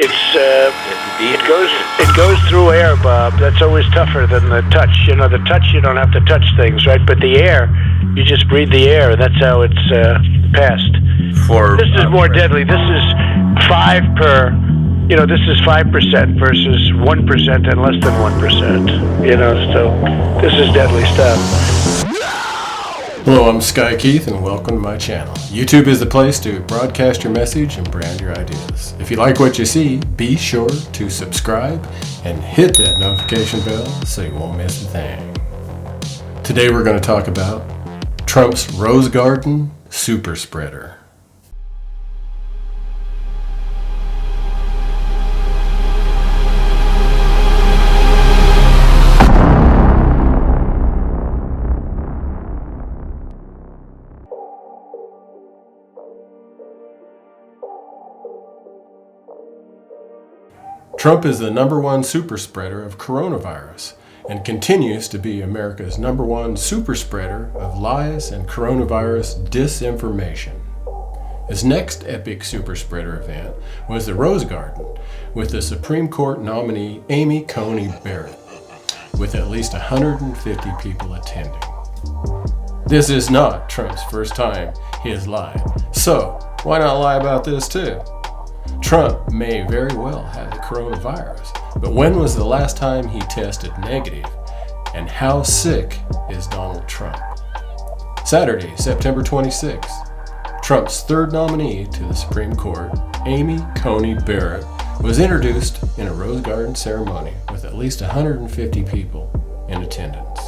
It goes through air, Bob. That's always tougher than the touch. The touch, you don't have to touch things, right? But the air, you just breathe the air. That's how it's passed. This is more deadly. This is 5 per. This is 5% versus 1% and less than 1%. So this is deadly stuff. Hello, I'm Sky Keith, and welcome to my channel. YouTube is the place to broadcast your message and brand your ideas. If you like what you see, be sure to subscribe and hit that notification bell so you won't miss a thing. Today we're going to talk about Trump's Rose Garden super spreader. Trump is the number one super spreader of coronavirus and continues to be America's number one super spreader of lies and coronavirus disinformation. His next epic super spreader event was the Rose Garden with the Supreme Court nominee Amy Coney Barrett, with at least 150 people attending. This is not Trump's first time he has lied, so why not lie about this too? Trump may very well have the coronavirus, but when was the last time he tested negative? And how sick is Donald Trump? Saturday, September 26th, Trump's third nominee to the Supreme Court, Amy Coney Barrett, was introduced in a Rose Garden ceremony with at least 150 people in attendance.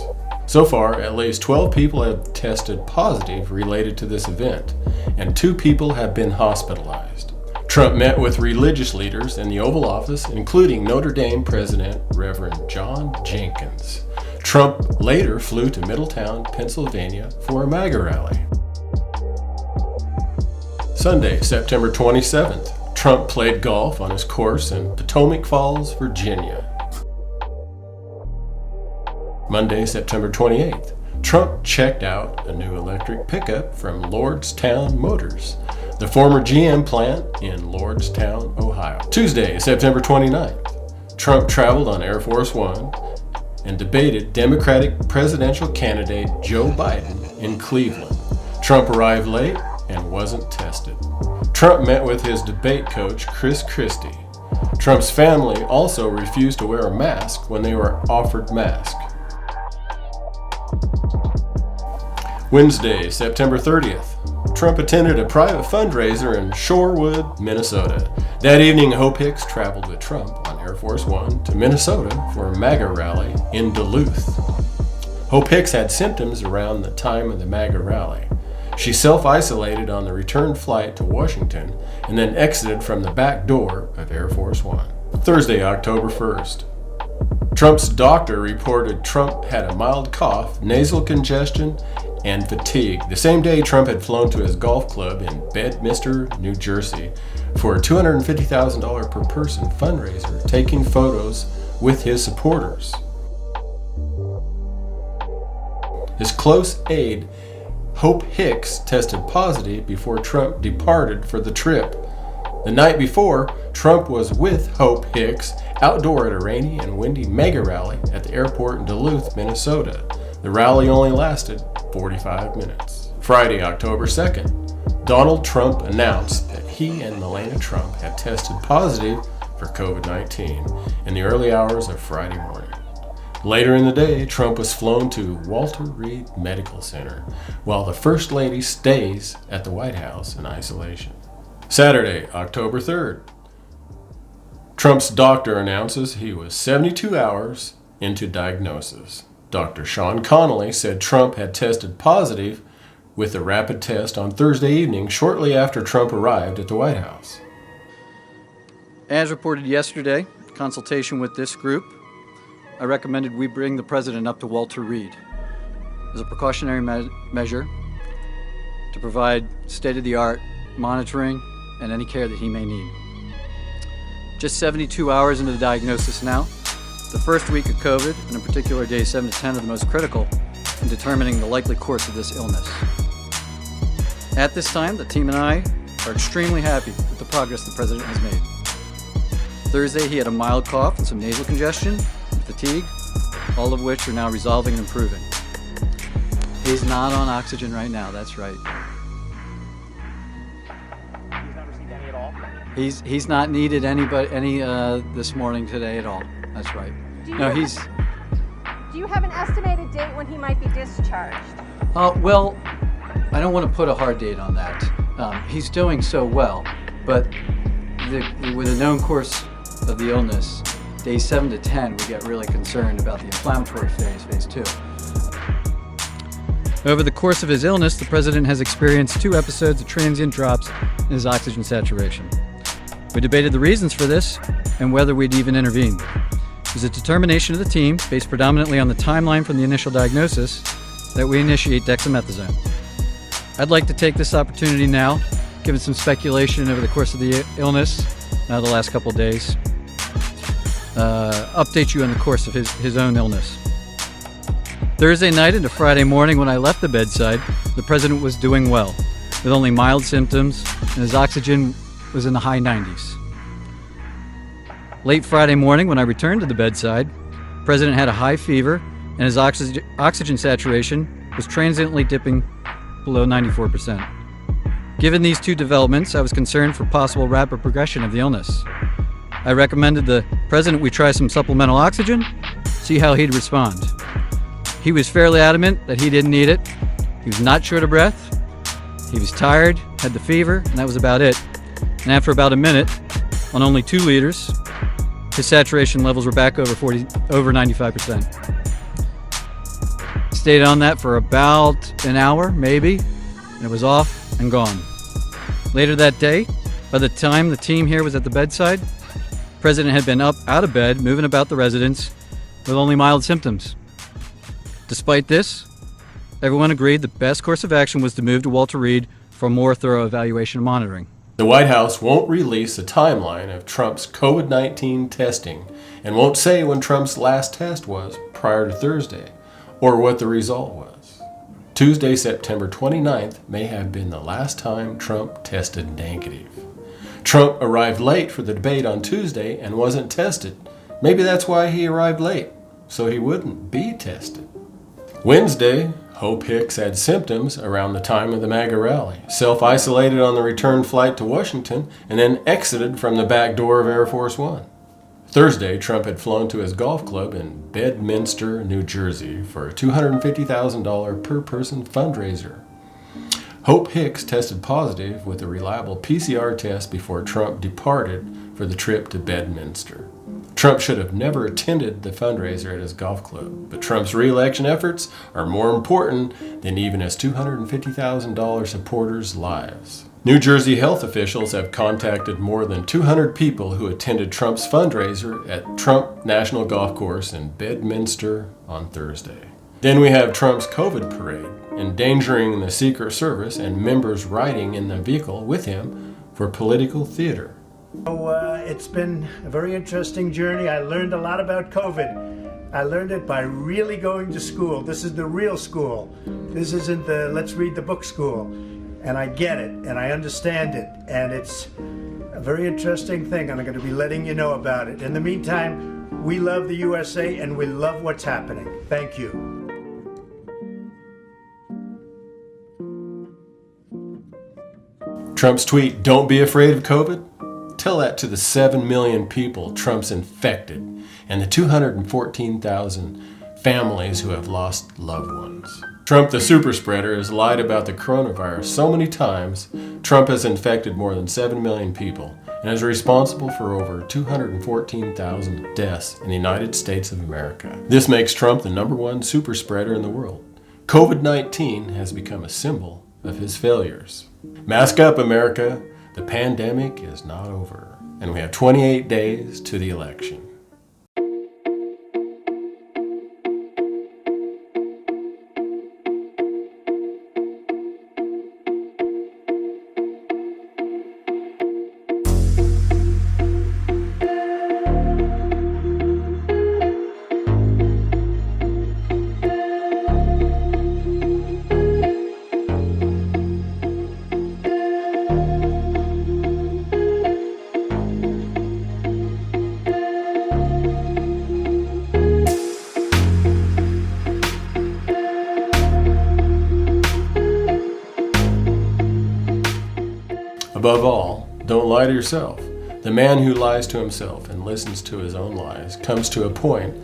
So far, at least 12 people have tested positive related to this event, and 2 people have been hospitalized. Trump met with religious leaders in the Oval Office, including Notre Dame President Reverend John Jenkins. Trump later flew to Middletown, Pennsylvania for a MAGA rally. Sunday, September 27th, Trump played golf on his course in Potomac Falls, Virginia. Monday, September 28th, Trump checked out a new electric pickup from Lordstown Motors, the former GM plant in Lordstown, Ohio. Tuesday, September 29th, Trump traveled on Air Force One and debated Democratic presidential candidate Joe Biden in Cleveland. Trump arrived late and wasn't tested. Trump met with his debate coach, Chris Christie. Trump's family also refused to wear a mask when they were offered masks. Wednesday, September 30th, Trump attended a private fundraiser in Shorewood, Minnesota. That evening, Hope Hicks traveled with Trump on Air Force One to Minnesota for a MAGA rally in Duluth. Hope Hicks had symptoms around the time of the MAGA rally. She self-isolated on the return flight to Washington and then exited from the back door of Air Force One. Thursday, October 1st. Trump's doctor reported Trump had a mild cough, nasal congestion, and fatigue. The same day, Trump had flown to his golf club in Bedminster, New Jersey for a $250,000 per person fundraiser, taking photos with his supporters. His close aide, Hope Hicks, tested positive before Trump departed for the trip. The night before, Trump was with Hope Hicks outdoor at a rainy and windy mega rally at the airport in Duluth, Minnesota. The rally only lasted 45 minutes. Friday, October 2nd, Donald Trump announced that he and Melania Trump had tested positive for COVID-19 in the early hours of Friday morning. Later in the day, Trump was flown to Walter Reed Medical Center, while the First Lady stays at the White House in isolation. Saturday, October 3rd, Trump's doctor announces he was 72 hours into diagnosis. Dr. Sean Connolly said Trump had tested positive with a rapid test on Thursday evening, shortly after Trump arrived at the White House. As reported yesterday, in consultation with this group, I recommended we bring the president up to Walter Reed as a precautionary measure to provide state-of-the-art monitoring and any care that he may need. Just 72 hours into the diagnosis now, the first week of COVID, and in particular days 7 to 10, are the most critical in determining the likely course of this illness. At this time, the team and I are extremely happy with the progress the president has made. Thursday, he had a mild cough and some nasal congestion, fatigue, all of which are now resolving and improving. He's not on oxygen right now, that's right. He's not received any at all? He's not needed any this morning today at all. That's right. Do you have an estimated date when he might be discharged? Well, I don't want to put a hard date on that. He's doing so well, but with a known course of the illness, days 7 to 10, we get really concerned about the inflammatory phase 2. Over the course of his illness, the president has experienced 2 episodes of transient drops in his oxygen saturation. We debated the reasons for this and whether we'd even intervene. It was a determination of the team, based predominantly on the timeline from the initial diagnosis, that we initiate dexamethasone. I'd like to take this opportunity now, given some speculation over the course of the illness, the last couple of days, update you on the course of his own illness. Thursday night into Friday morning when I left the bedside, the president was doing well, with only mild symptoms, and his oxygen was in the high 90s. Late Friday morning when I returned to the bedside, the president had a high fever, and his oxygen saturation was transiently dipping below 94%. Given these 2 developments, I was concerned for possible rapid progression of the illness. I recommended the president we try some supplemental oxygen, see how he'd respond. He was fairly adamant that he didn't need it. He was not short of breath. He was tired, had the fever, and that was about it. And after about a minute, on only 2 liters, his saturation levels were back over 95%. Stayed on that for about an hour, maybe, and it was off and gone. Later that day, by the time the team here was at the bedside, the president had been up out of bed, moving about the residence with only mild symptoms. Despite this, everyone agreed the best course of action was to move to Walter Reed for more thorough evaluation and monitoring. The White House won't release a timeline of Trump's COVID-19 testing and won't say when Trump's last test was prior to Thursday or what the result was. Tuesday, September 29th may have been the last time Trump tested negative. Trump arrived late for the debate on Tuesday and wasn't tested. Maybe that's why he arrived late, so he wouldn't be tested. Wednesday, Hope Hicks had symptoms around the time of the MAGA rally, self-isolated on the return flight to Washington, and then exited from the back door of Air Force One. Thursday, Trump had flown to his golf club in Bedminster, New Jersey for a $250,000 per-person fundraiser. Hope Hicks tested positive with a reliable PCR test before Trump departed for the trip to Bedminster. Trump should have never attended the fundraiser at his golf club, but Trump's re-election efforts are more important than even his $250,000 supporters' lives. New Jersey health officials have contacted more than 200 people who attended Trump's fundraiser at Trump National Golf Course in Bedminster on Thursday. Then we have Trump's COVID parade, endangering the Secret Service and members riding in the vehicle with him for political theater. It's been a very interesting journey. I learned a lot about COVID. I learned it by really going to school. This is the real school. This isn't the let's read the book school. And I get it, and I understand it, and it's a very interesting thing, and I'm going to be letting you know about it. In the meantime, we love the USA, and we love what's happening. Thank you. Trump's tweet, "Don't be afraid of COVID." Tell that to the 7 million people Trump's infected and the 214,000 families who have lost loved ones. Trump, the super spreader, has lied about the coronavirus so many times. Trump has infected more than 7 million people and is responsible for over 214,000 deaths in the United States of America. This makes Trump the #1 super spreader in the world. COVID-19 has become a symbol of his failures. Mask up, America. The pandemic is not over, and we have 28 days to the election. Above all, don't lie to yourself. The man who lies to himself and listens to his own lies comes to a point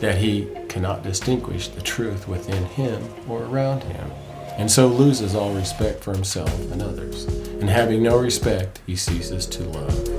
that he cannot distinguish the truth within him or around him, and so loses all respect for himself and others. And having no respect, he ceases to love.